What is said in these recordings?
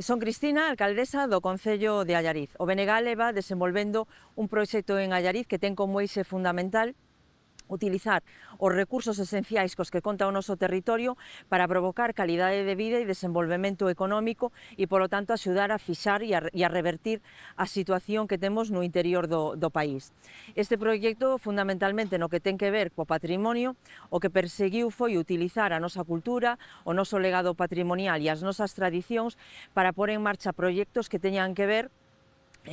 Son Cristina, alcaldesa do Concello de Allariz. O BNG leva desenvolvendo un proxecto en Allariz que ten como eixe fundamental utilizar os recursos esenciais cos que conta o noso territorio para provocar calidade de vida e desenvolvemento económico e, polo tanto, axudar a fixar e a revertir a situación que temos no interior do país. Este proxecto, fundamentalmente, no que ten que ver co patrimonio, o que perseguiu foi utilizar a nosa cultura, o noso legado patrimonial e as nosas tradicións para pôr en marcha proxectos que teñan que ver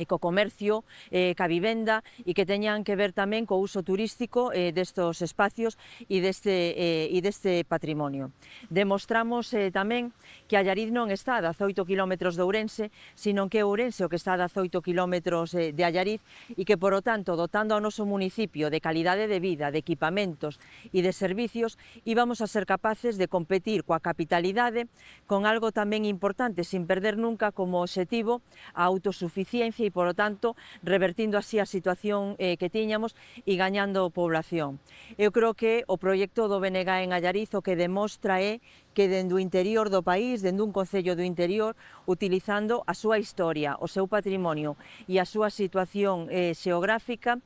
co comercio, ca vivenda e que teñan que ver tamén co uso turístico destos espacios e deste patrimonio. Demostramos tamén que Allariz non está a 18 km de Ourense, sino que é Ourense o que está a 18 km de Allariz e que, por o tanto, dotando ao noso municipio de calidade de vida, de equipamentos e de servicios, íbamos a ser capaces de competir coa capitalidade con algo tamén importante, sin perder nunca como obxectivo a autosuficiencia e, polo tanto, revertindo así a situación que tiñamos e gañando población. Eu creo que o proxecto do BNG en Allariz o que demostra é que dende o interior do país, dende un concello do interior, utilizando a súa historia, o seu patrimonio e a súa situación xeográfica,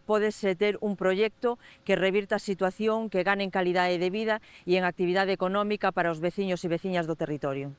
pódese ter un proxecto que revirta a situación, que gane en calidade de vida e en actividade económica para os veciños e veciñas do territorio.